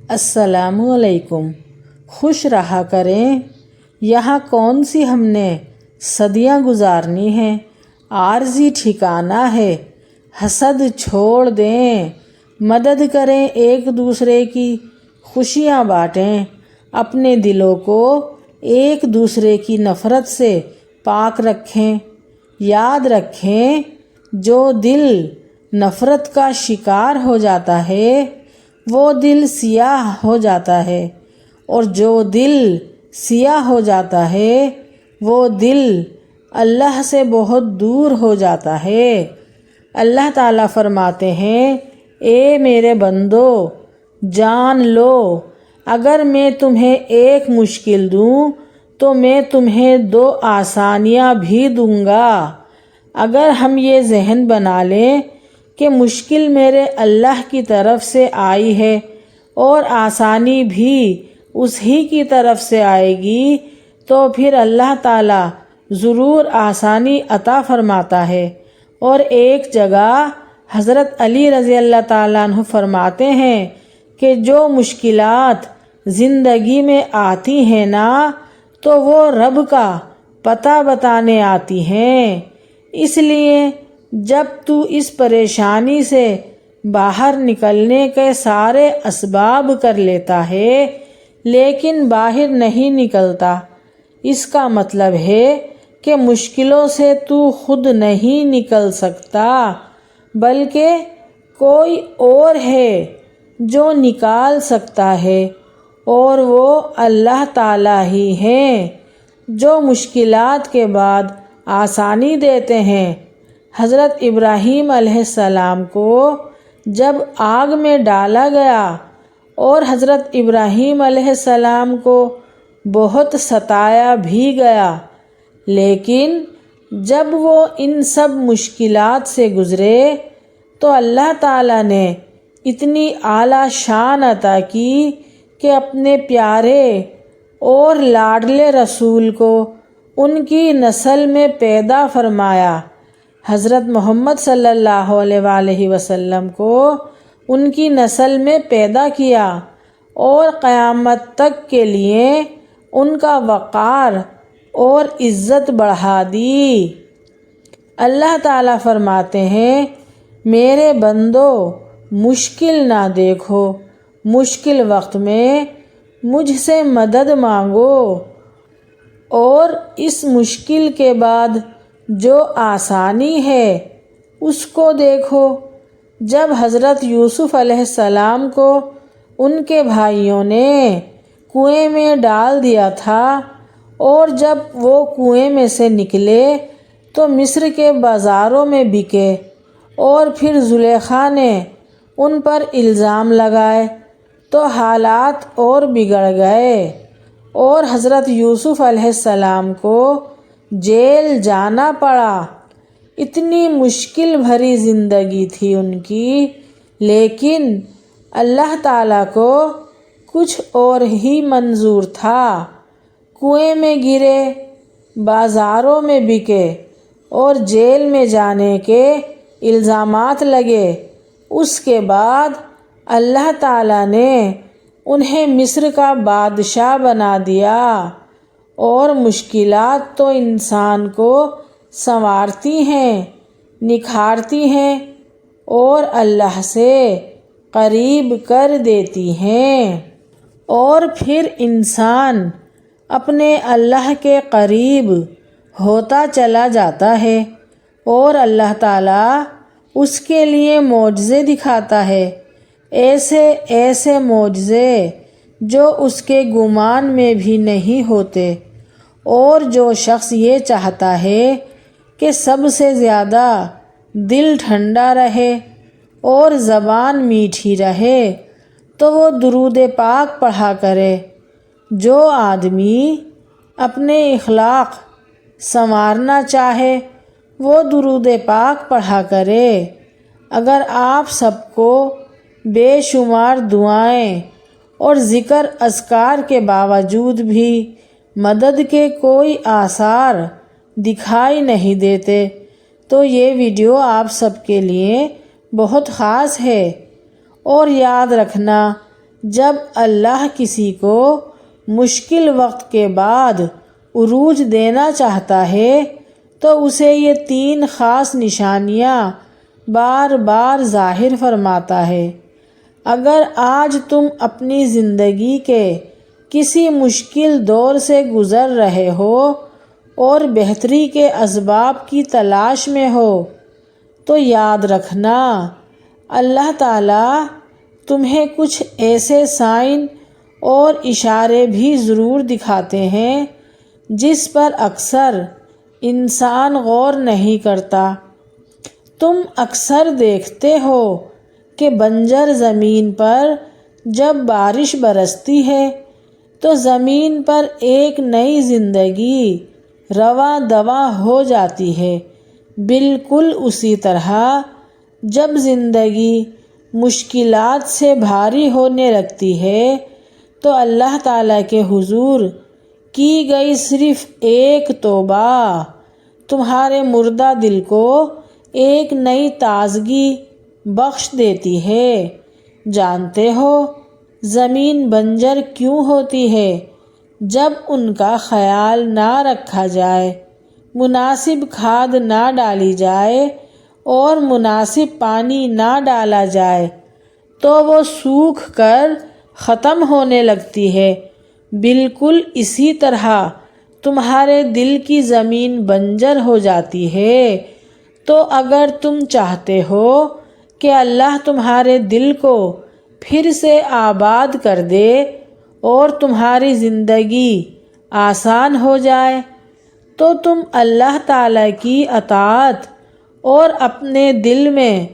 السلام علیکم۔ خوش رہا کریں، یہاں کون سی ہم نے صدیاں گزارنی ہیں، عارضی ٹھکانہ ہے، حسد چھوڑ دیں، مدد کریں ایک دوسرے کی، خوشیاں بانٹیں، اپنے دلوں کو ایک دوسرے کی نفرت سے پاک رکھیں۔ یاد رکھیں، جو دل نفرت کا شکار ہو جاتا ہے وہ دل سیاہ ہو جاتا ہے، اور جو دل سیاہ ہو جاتا ہے وہ دل اللہ سے بہت دور ہو جاتا ہے۔ اللہ تعالیٰ فرماتے ہیں، اے میرے بندو، جان لو اگر میں تمہیں ایک مشکل دوں تو میں تمہیں 2 آسانیاں بھی دوں گا۔ اگر ہم یہ ذہن بنا لیں کہ مشکل میرے اللہ کی طرف سے آئی ہے اور آسانی بھی اسی کی طرف سے آئے گی تو پھر اللہ تعالیٰ ضرور آسانی عطا فرماتا ہے۔ اور ایک جگہ حضرت علی رضی اللہ تعالیٰ عنہ فرماتے ہیں کہ جو مشکلات زندگی میں آتی ہیں نا تو وہ رب کا پتہ بتانے آتی ہیں، اس لیے جب تو اس پریشانی سے باہر نکلنے کے سارے اسباب کر لیتا ہے لیکن باہر نہیں نکلتا، اس کا مطلب ہے کہ مشکلوں سے تو خود نہیں نکل سکتا بلکہ کوئی اور ہے جو نکال سکتا ہے، اور وہ اللہ تعالیٰ ہی ہیں جو مشکلات کے بعد آسانی دیتے ہیں۔ حضرت ابراہیم علیہ السلام کو جب آگ میں ڈالا گیا اور حضرت ابراہیم علیہ السلام کو بہت ستایا بھی گیا، لیکن جب وہ ان سب مشکلات سے گزرے تو اللہ تعالیٰ نے اتنی اعلیٰ شان عطا کی کہ اپنے پیارے اور لاڈلے رسول کو ان کی نسل میں پیدا فرمایا۔ حضرت محمد صلی اللہ علیہ وآلہ وسلم کو ان کی نسل میں پیدا کیا اور قیامت تک کے لیے ان کا وقار اور عزت بڑھا دی۔ اللہ تعالیٰ فرماتے ہیں، میرے بندو مشکل نہ دیکھو، مشکل وقت میں مجھ سے مدد مانگو، اور اس مشکل کے بعد جو آسانی ہے اس کو دیکھو۔ جب حضرت یوسف علیہ السلام کو ان کے بھائیوں نے کنویں میں ڈال دیا تھا اور جب وہ کنویں میں سے نکلے تو مصر کے بازاروں میں بکے، اور پھر زلیخا نے ان پر الزام لگائے تو حالات اور بگڑ گئے اور حضرت یوسف علیہ السلام کو جیل جانا پڑا۔ اتنی مشکل بھری زندگی تھی ان کی، لیکن اللہ تعالیٰ کو کچھ اور ہی منظور تھا۔ کنویں میں گرے، بازاروں میں بکے اور جیل میں جانے کے الزامات لگے، اس کے بعد اللہ تعالیٰ نے انہیں مصر کا بادشاہ بنا دیا۔ اور مشکلات تو انسان کو سنوارتی ہیں، نکھارتی ہیں اور اللہ سے قریب کر دیتی ہیں، اور پھر انسان اپنے اللہ کے قریب ہوتا چلا جاتا ہے اور اللہ تعالیٰ اس کے لیے معجزے دکھاتا ہے، ایسے ایسے معجزے جو اس کے گمان میں بھی نہیں ہوتے۔ اور جو شخص یہ چاہتا ہے کہ سب سے زیادہ دل ٹھنڈا رہے اور زبان میٹھی رہے تو وہ درود پاک پڑھا کرے۔ جو آدمی اپنے اخلاق سنوارنا چاہے وہ درود پاک پڑھا کرے۔ اگر آپ سب کو بے شمار دعائیں اور ذکر اذکار کے باوجود بھی مدد کے کوئی آثار دکھائی نہیں دیتے تو یہ ویڈیو آپ سب کے لیے بہت خاص ہے۔ اور یاد رکھنا جب اللہ کسی کو مشکل وقت کے بعد عروج دینا چاہتا ہے تو اسے یہ 3 خاص نشانیاں بار بار ظاہر فرماتا ہے۔ اگر آج تم اپنی زندگی کے کسی مشکل دور سے گزر رہے ہو اور بہتری کے اسباب کی تلاش میں ہو تو یاد رکھنا اللہ تعالیٰ تمہیں کچھ ایسے سائن اور اشارے بھی ضرور دکھاتے ہیں جس پر اکثر انسان غور نہیں کرتا۔ تم اکثر دیکھتے ہو کہ بنجر زمین پر جب بارش برستی ہے تو زمین پر ایک نئی زندگی رواں دواں ہو جاتی ہے۔ بالکل اسی طرح جب زندگی مشکلات سے بھاری ہونے لگتی ہے تو اللہ تعالیٰ کے حضور کی گئی صرف ایک توبہ تمہارے مردہ دل کو ایک نئی تازگی بخش دیتی ہے۔ جانتے ہو زمین بنجر کیوں ہوتی ہے؟ جب ان کا خیال نہ رکھا جائے، مناسب کھاد نہ ڈالی جائے اور مناسب پانی نہ ڈالا جائے تو وہ سوکھ کر ختم ہونے لگتی ہے۔ بالکل اسی طرح تمہارے دل کی زمین بنجر ہو جاتی ہے۔ تو اگر تم چاہتے ہو کہ اللہ تمہارے دل کو پھر سے آباد کر دے اور تمہاری زندگی آسان ہو جائے تو تم اللہ تعالیٰ کی اطاعت اور اپنے دل میں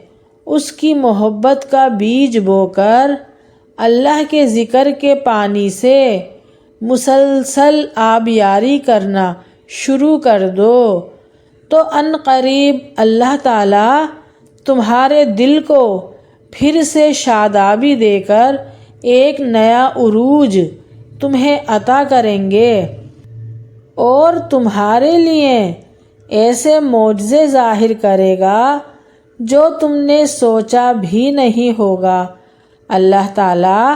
اس کی محبت کا بیج بو کر اللہ کے ذکر کے پانی سے مسلسل آبیاری کرنا شروع کر دو تو ان قریب اللہ تعالیٰ تمہارے دل کو پھر سے شادابی دے کر ایک نیا عروج تمہیں عطا کریں گے اور تمہارے لیے ایسے معجزے ظاہر کرے گا جو تم نے سوچا بھی نہیں ہوگا۔ اللہ تعالیٰ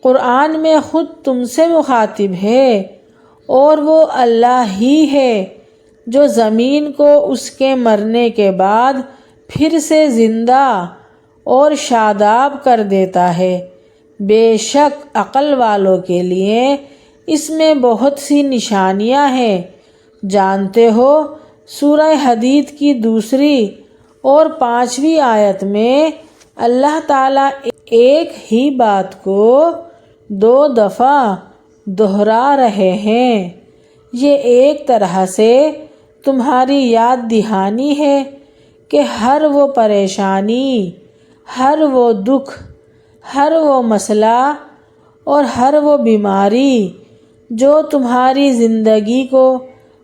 قرآن میں خود تم سے مخاطب ہے اور وہ اللہ ہی ہے جو زمین کو اس کے مرنے کے بعد پھر سے زندہ اور شاداب کر دیتا ہے۔ بے شک عقل والوں کے لیے اس میں بہت سی نشانیاں ہیں۔ جانتے ہو سورہ حدید کی 2 اور 5 آیت میں اللہ تعالیٰ ایک ہی بات کو 2 دفعہ دہرا رہے ہیں۔ یہ ایک طرح سے تمہاری یاد دہانی ہے کہ ہر وہ پریشانی، ہر وہ دکھ، ہر وہ مسئلہ اور ہر وہ بیماری جو تمہاری زندگی کو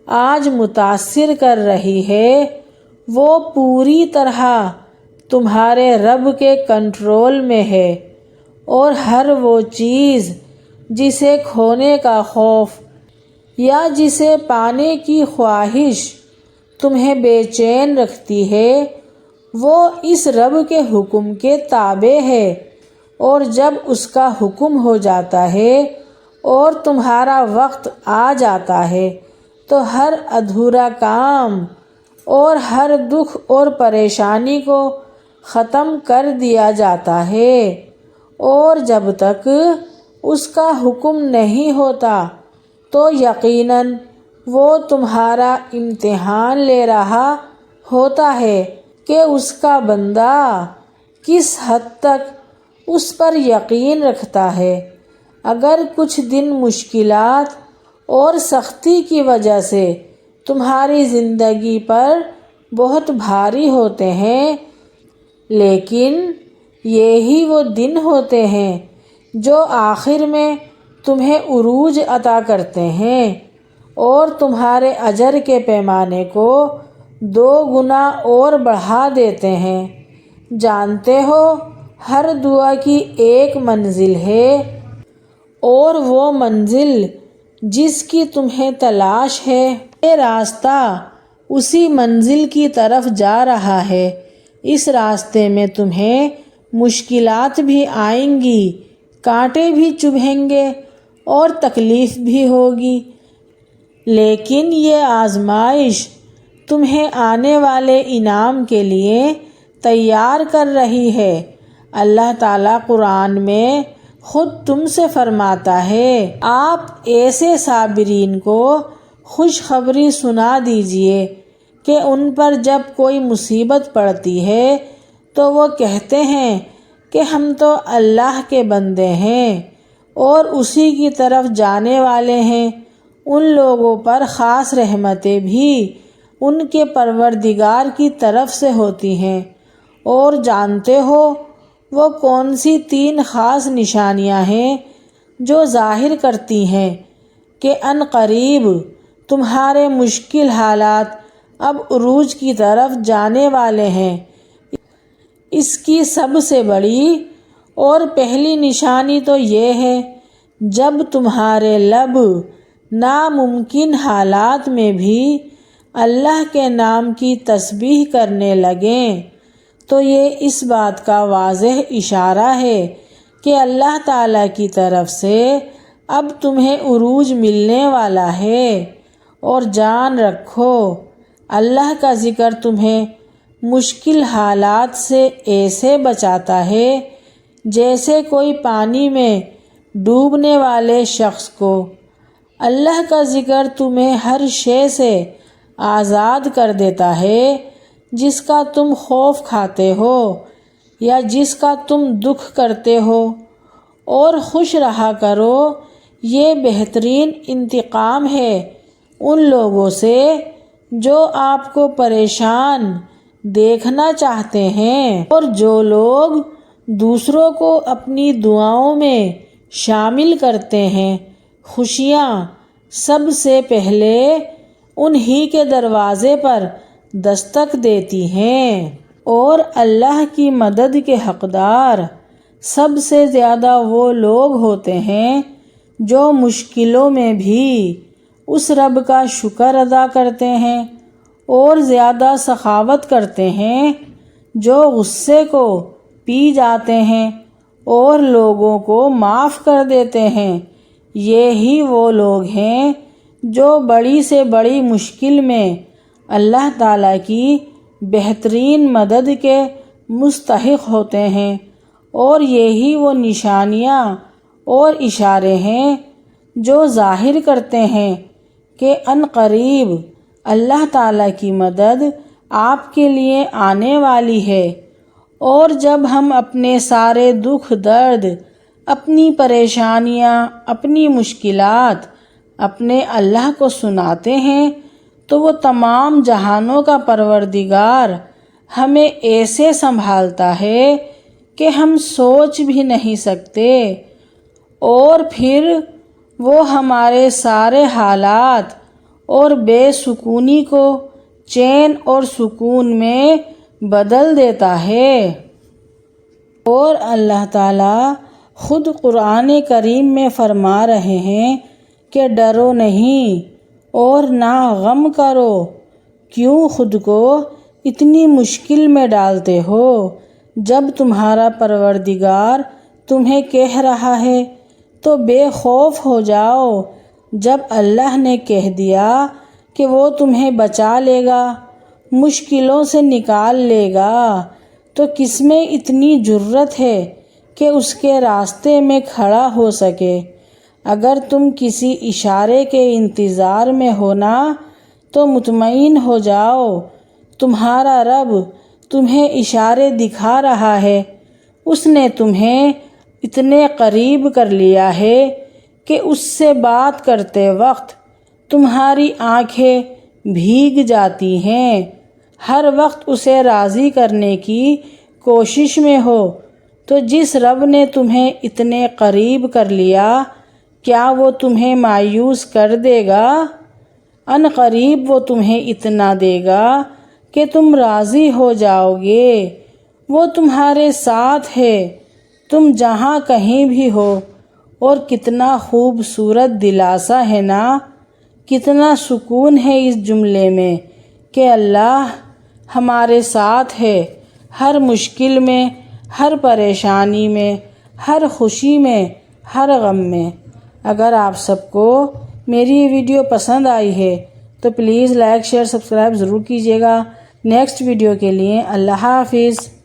آج متاثر کر رہی ہے وہ پوری طرح تمہارے رب کے کنٹرول میں ہے، اور ہر وہ چیز جسے کھونے کا خوف یا جسے پانے کی خواہش تمہیں بے چین رکھتی ہے وہ اس رب کے حکم کے تابع ہے، اور جب اس کا حکم ہو جاتا ہے اور تمہارا وقت آ جاتا ہے تو ہر ادھورا کام اور ہر دکھ اور پریشانی کو ختم کر دیا جاتا ہے، اور جب تک اس کا حکم نہیں ہوتا تو یقیناً وہ تمہارا امتحان لے رہا ہوتا ہے کہ اس کا بندہ کس حد تک اس پر یقین رکھتا ہے۔ اگر کچھ دن مشکلات اور سختی کی وجہ سے تمہاری زندگی پر بہت بھاری ہوتے ہیں، لیکن یہی وہ دن ہوتے ہیں جو آخر میں تمہیں عروج عطا کرتے ہیں اور تمہارے اجر کے پیمانے کو 2 گنا اور بڑھا دیتے ہیں۔ جانتے ہو ہر دعا کی ایک منزل ہے، اور وہ منزل جس کی تمہیں تلاش ہے یہ راستہ اسی منزل کی طرف جا رہا ہے۔ اس راستے میں تمہیں مشکلات بھی آئیں گی، کانٹے بھی چبھیں گے اور تکلیف بھی ہوگی، لیکن یہ آزمائش تمہیں آنے والے انعام کے لیے تیار کر رہی ہے۔ اللہ تعالیٰ قرآن میں خود تم سے فرماتا ہے، آپ ایسے صابرین کو خوشخبری سنا دیجئے کہ ان پر جب کوئی مصیبت پڑتی ہے تو وہ کہتے ہیں کہ ہم تو اللہ کے بندے ہیں اور اسی کی طرف جانے والے ہیں۔ ان لوگوں پر خاص رحمتیں بھی ان کے پروردگار کی طرف سے ہوتی ہیں۔ اور جانتے ہو وہ کون سی 3 خاص نشانیاں ہیں جو ظاہر کرتی ہیں کہ ان قریب تمہارے مشکل حالات اب عروج کی طرف جانے والے ہیں۔ اس کی سب سے بڑی اور پہلی نشانی تو یہ ہے، جب تمہارے لب ناممکن حالات میں بھی اللہ کے نام کی تسبیح کرنے لگیں، تو یہ اس بات کا واضح اشارہ ہے کہ اللہ تعالیٰ کی طرف سے اب تمہیں عروج ملنے والا ہے۔ اور جان رکھو اللہ کا ذکر تمہیں مشکل حالات سے ایسے بچاتا ہے جیسے کوئی پانی میں ڈوبنے والے شخص کو۔ اللہ کا ذکر تمہیں ہر شے سے آزاد کر دیتا ہے جس کا تم خوف کھاتے ہو یا جس کا تم دکھ کرتے ہو، اور خوش رہا کرو، یہ بہترین انتقام ہے ان لوگوں سے جو آپ کو پریشان دیکھنا چاہتے ہیں اور جو لوگ دوسروں کو اپنی دعاؤں میں شامل کرتے ہیں۔ خوشیاں سب سے پہلے انہی کے دروازے پر دستک دیتی ہیں، اور اللہ کی مدد کے حقدار سب سے زیادہ وہ لوگ ہوتے ہیں جو مشکلوں میں بھی اس رب کا شکر ادا کرتے ہیں اور زیادہ سخاوت کرتے ہیں، جو غصے کو پی جاتے ہیں اور لوگوں کو معاف کر دیتے ہیں۔ یہی وہ لوگ ہیں جو بڑی سے بڑی مشکل میں اللہ تعالیٰ کی بہترین مدد کے مستحق ہوتے ہیں، اور یہی وہ نشانیاں اور اشارے ہیں جو ظاہر کرتے ہیں کہ ان قریب اللہ تعالیٰ کی مدد آپ کے لیے آنے والی ہے۔ اور جب ہم اپنے سارے دکھ درد، اپنی پریشانیاں، اپنی مشکلات اپنے اللہ کو سناتے ہیں تو وہ تمام جہانوں کا پروردگار ہمیں ایسے سنبھالتا ہے کہ ہم سوچ بھی نہیں سکتے، اور پھر وہ ہمارے سارے حالات اور بے سکونی کو چین اور سکون میں بدل دیتا ہے۔ اور اللہ تعالیٰ خود قرآن کریم میں فرما رہے ہیں کہ ڈرو نہیں اور نہ غم کرو، کیوں خود کو اتنی مشکل میں ڈالتے ہو جب تمہارا پروردگار تمہیں کہہ رہا ہے تو بے خوف ہو جاؤ۔ جب اللہ نے کہہ دیا کہ وہ تمہیں بچا لے گا، مشکلوں سے نکال لے گا، تو کس میں اتنی جرت ہے کہ اس کے راستے میں کھڑا ہو سکے؟ اگر تم کسی اشارے کے انتظار میں ہونا تو مطمئن ہو جاؤ، تمہارا رب تمہیں اشارے دکھا رہا ہے۔ اس نے تمہیں اتنے قریب کر لیا ہے کہ اس سے بات کرتے وقت تمہاری آنکھیں بھیگ جاتی ہیں۔ ہر وقت اسے راضی کرنے کی کوشش میں ہو، تو جس رب نے تمہیں اتنے قریب کر لیا، کیا وہ تمہیں مایوس کر دے گا؟ ان قریب وہ تمہیں اتنا دے گا کہ تم راضی ہو جاؤ گے۔ وہ تمہارے ساتھ ہے، تم جہاں کہیں بھی ہو۔ اور کتنا خوبصورت دلاسا ہے نا، کتنا سکون ہے اس جملے میں کہ اللہ ہمارے ساتھ ہے، ہر مشکل میں، ہر پریشانی میں، ہر خوشی میں، ہر غم میں۔ اگر آپ سب کو میری یہ ویڈیو پسند آئی ہے تو پلیز لائک شیئر سبسکرائب ضرور کیجیے گا۔ نیکسٹ ویڈیو کے لیے اللہ حافظ۔